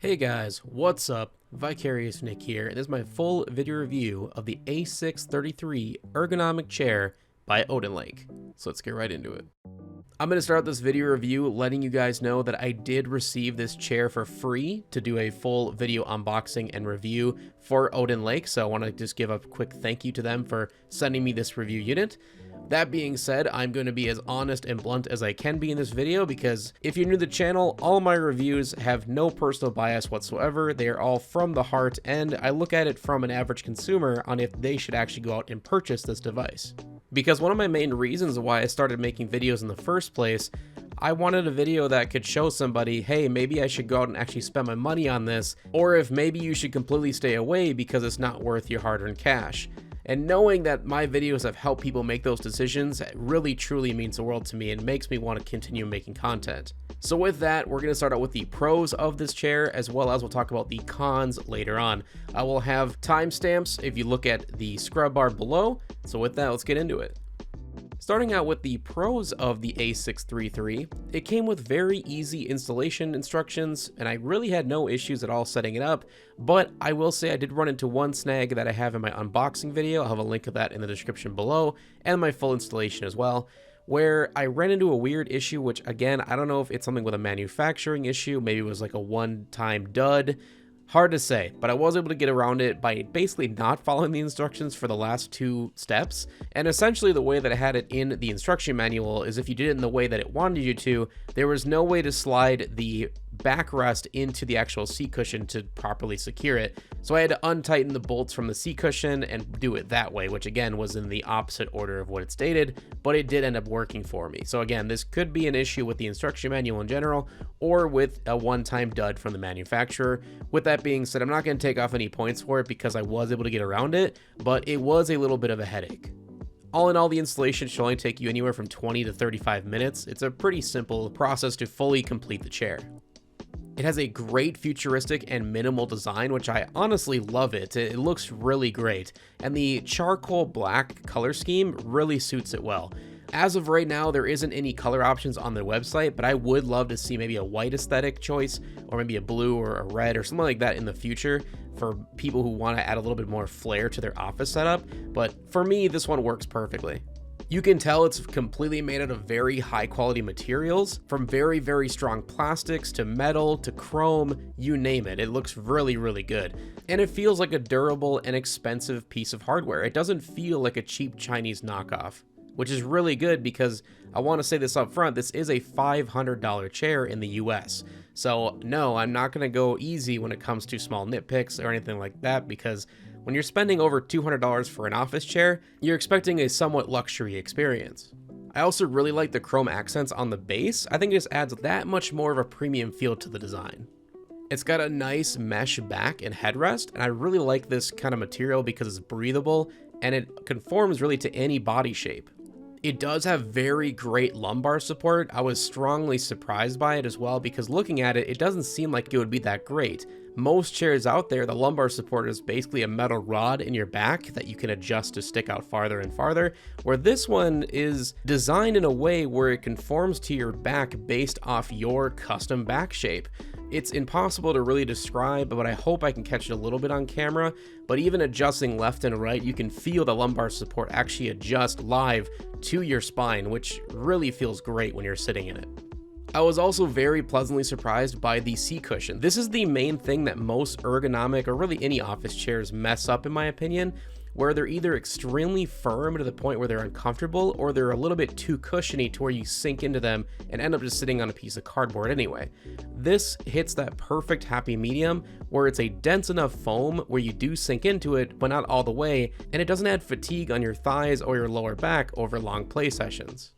Hey guys, what's up? VicariousNick here, and this is my full video review of the A633 ergonomic chair by Odinlake. So let's get right into it. I'm going to start this video review letting you guys know that I did receive this chair for free to do a full video unboxing and review for Odinlake, so I want to just give a quick thank you to them for sending me this review unit. That being said, I'm going to be as honest and blunt as I can be in this video because if you're new to the channel, all of my reviews have no personal bias whatsoever. They are all from the heart, and I look at it from an average consumer on if they should actually go out and purchase this device. Because one of my main reasons why I started making videos in the first place, I wanted a video that could show somebody, hey, maybe I should go out and actually spend my money on this, or if maybe you should completely stay away because it's not worth your hard-earned cash. And knowing that my videos have helped people make those decisions really truly means the world to me and makes me want to continue making content. So with that, we're going to start out with the pros of this chair, as well as we'll talk about the cons later on. I will have timestamps if you look at the scrub bar below. So with that, let's get into it. Starting out with the pros of the A633, it came with very easy installation instructions, and I really had no issues at all setting it up, but I will say I did run into one snag that I have in my unboxing video. I'll have a link to that in the description below, and my full installation as well, where I ran into a weird issue, which again, I don't know if it's something with a manufacturing issue, maybe it was like a one-time dud. Hard to say, but I was able to get around it by basically not following the instructions for the last two steps. And essentially the way that I had it in the instruction manual is if you did it in the way that it wanted you to, there was no way to slide the backrest into the actual seat cushion to properly secure it. So I had to untighten the bolts from the seat cushion and do it that way, which again was in the opposite order of what it stated, but it did end up working for me. So again, this could be an issue with the instruction manual in general, or with a one-time dud from the manufacturer. With that being said, I'm not going to take off any points for it because I was able to get around it, but it was a little bit of a headache. All in all, the installation should only take you anywhere from 20 to 35 minutes. It's a pretty simple process to fully complete the chair. It has a great futuristic and minimal design, which I honestly love it. It looks really great, and the charcoal black color scheme really suits it well. As of right now, there isn't any color options on their website, but I would love to see maybe a white aesthetic choice, or maybe a blue or a red or something like that in the future for people who want to add a little bit more flair to their office setup. But for me, this one works perfectly. You can tell it's completely made out of very high quality materials, from very, very strong plastics to metal to chrome, you name it. It looks really, really good. And it feels like a durable and expensive piece of hardware. It doesn't feel like a cheap Chinese knockoff, which is really good because I want to say this up front, this is a $500 chair in the US. So no, I'm not going to go easy when it comes to small nitpicks or anything like that, because when you're spending over $200 for an office chair, you're expecting a somewhat luxury experience. I also really like the chrome accents on the base. I think it just adds that much more of a premium feel to the design. It's got a nice mesh back and headrest, and I really like this kind of material because it's breathable and it conforms really to any body shape. It does have very great lumbar support. I was strongly surprised by it as well because looking at it, it doesn't seem like it would be that great. Most chairs out there, the lumbar support is basically a metal rod in your back that you can adjust to stick out farther and farther, where this one is designed in a way where it conforms to your back based off your custom back shape. It's impossible to really describe, but I hope I can catch it a little bit on camera, but even adjusting left and right, you can feel the lumbar support actually adjust live to your spine, which really feels great when you're sitting in it. I was also very pleasantly surprised by the seat cushion. This is the main thing that most ergonomic or really any office chairs mess up in my opinion, where they're either extremely firm to the point where they're uncomfortable, or they're a little bit too cushiony to where you sink into them and end up just sitting on a piece of cardboard anyway. This hits that perfect happy medium where it's a dense enough foam where you do sink into it, but not all the way, and it doesn't add fatigue on your thighs or your lower back over long play sessions.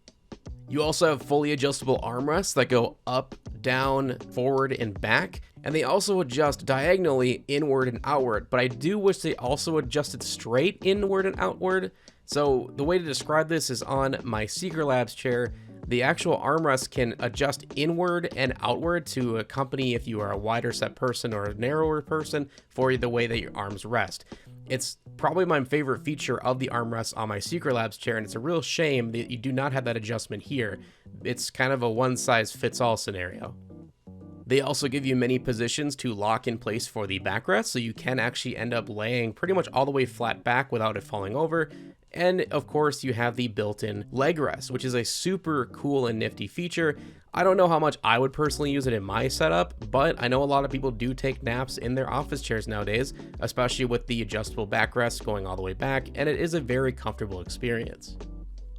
You also have fully adjustable armrests that go up, down, forward, and back, and they also adjust diagonally inward and outward, but I do wish they also adjusted straight inward and outward. So the way to describe this is on my Seeker Labs chair, the actual armrest can adjust inward and outward to accompany if you are a wider set person or a narrower person for the way that your arms rest. It's probably my favorite feature of the armrest on my Seeker Labs chair, and it's a real shame that you do not have that adjustment here. It's kind of a one-size-fits-all scenario. They also give you many positions to lock in place for the backrest, so you can actually end up laying pretty much all the way flat back without it falling over. And of course, you have the built-in leg rest, which is a super cool and nifty feature. I don't know how much I would personally use it in my setup, but I know a lot of people do take naps in their office chairs nowadays, especially with the adjustable backrest going all the way back, and it is a very comfortable experience.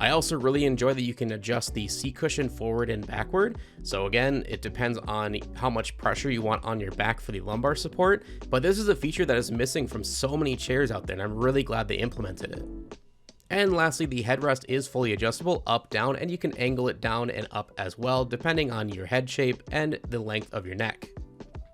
I also really enjoy that you can adjust the seat cushion forward and backward. So again, it depends on how much pressure you want on your back for the lumbar support, but this is a feature that is missing from so many chairs out there, and I'm really glad they implemented it. And lastly, the headrest is fully adjustable up, down, and you can angle it down and up as well, depending on your head shape and the length of your neck.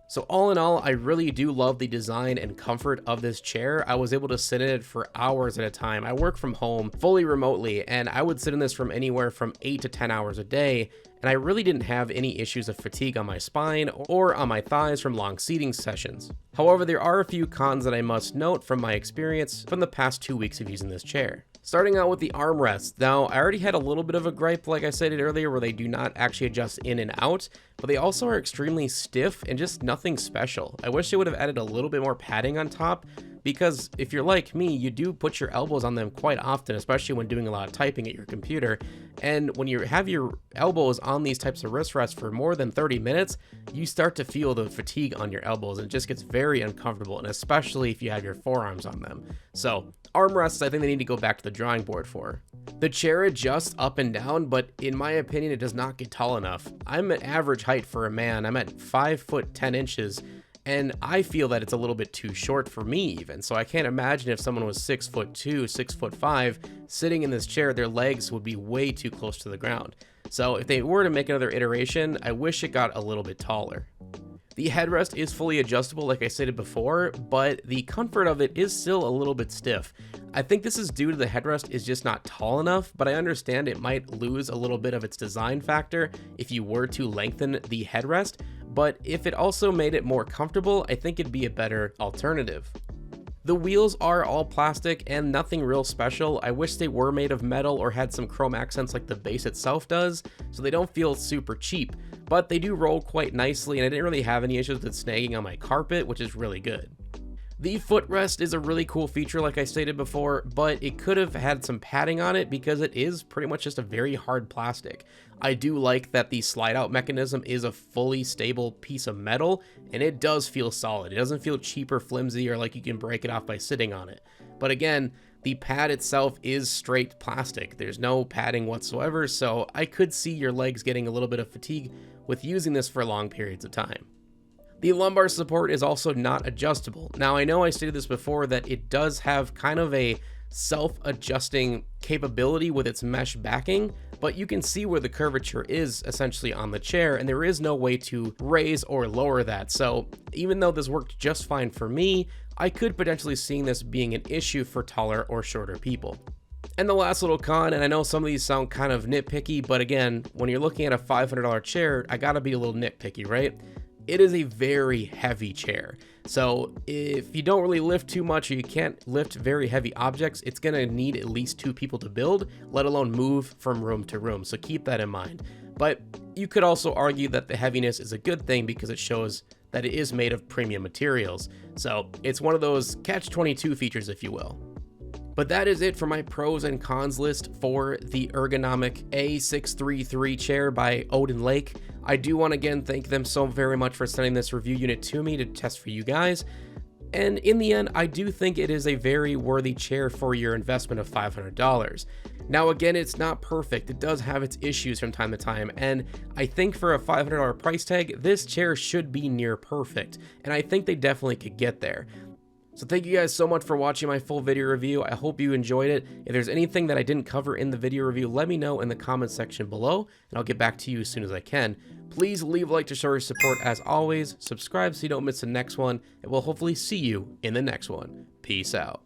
So all in all, I really do love the design and comfort of this chair. I was able to sit in it for hours at a time. I work from home fully remotely, and I would sit in this from anywhere from 8 to 10 hours a day, and I really didn't have any issues of fatigue on my spine or on my thighs from long seating sessions. However, there are a few cons that I must note from my experience from the past 2 weeks of using this chair. Starting out with the armrests. Now, I already had a little bit of a gripe, like I stated earlier, where they do not actually adjust in and out, but they also are extremely stiff and just nothing special. I wish they would have added a little bit more padding on top, because if you're like me, you do put your elbows on them quite often, especially when doing a lot of typing at your computer. And when you have your elbows on these types of wrist rests for more than 30 minutes, you start to feel the fatigue on your elbows, and it just gets very uncomfortable, and especially if you have your forearms on them. So armrests, I think they need to go back to the drawing board for. The chair adjusts up and down, but in my opinion, it does not get tall enough. I'm at average height for a man. I'm at 5 foot 10 inches. And I feel that it's a little bit too short for me even. So I can't imagine if someone was 6'2", 6'5", sitting in this chair, their legs would be way too close to the ground. So if they were to make another iteration, I wish it got a little bit taller. The headrest is fully adjustable, like I stated before, but the comfort of it is still a little bit stiff. I think this is due to the headrest is just not tall enough, but I understand it might lose a little bit of its design factor if you were to lengthen the headrest, but if it also made it more comfortable, I think it'd be a better alternative. The wheels are all plastic and nothing real special. I wish they were made of metal or had some chrome accents like the base itself does, so they don't feel super cheap, but they do roll quite nicely, and I didn't really have any issues with snagging on my carpet, which is really good. The footrest is a really cool feature, like I stated before, but it could have had some padding on it because it is pretty much just a very hard plastic. I do like that the slide out mechanism is a fully stable piece of metal, and it does feel solid. It doesn't feel cheap or flimsy or like you can break it off by sitting on it. But again, the pad itself is straight plastic. There's no padding whatsoever, so I could see your legs getting a little bit of fatigue with using this for long periods of time. The lumbar support is also not adjustable. Now, I know I stated this before that it does have kind of a self-adjusting capability with its mesh backing, but you can see where the curvature is essentially on the chair, and there is no way to raise or lower that. So even though this worked just fine for me, I could potentially see this being an issue for taller or shorter people. And the last little con, and I know some of these sound kind of nitpicky, but again, when you're looking at a $500 chair, I gotta be a little nitpicky, right? It is a very heavy chair. So if you don't really lift too much or you can't lift very heavy objects, it's gonna need at least 2 people to build, let alone move from room to room. So keep that in mind. But you could also argue that the heaviness is a good thing because it shows that it is made of premium materials. So it's one of those catch-22 features, if you will. But that is it for my pros and cons list for the Ergonomic A633 chair by Odinlake. I do want to again thank them so very much for sending this review unit to me to test for you guys. And in the end, I do think it is a very worthy chair for your investment of $500. Now again, it's not perfect. It does have its issues from time to time, and I think for a $500 price tag, this chair should be near perfect, and I think they definitely could get there. So thank you guys so much for watching my full video review. I hope you enjoyed it. If there's anything that I didn't cover in the video review, let me know in the comments section below, and I'll get back to you as soon as I can. Please leave a like to show your support as always, subscribe so you don't miss the next one, and we'll hopefully see you in the next one. Peace out.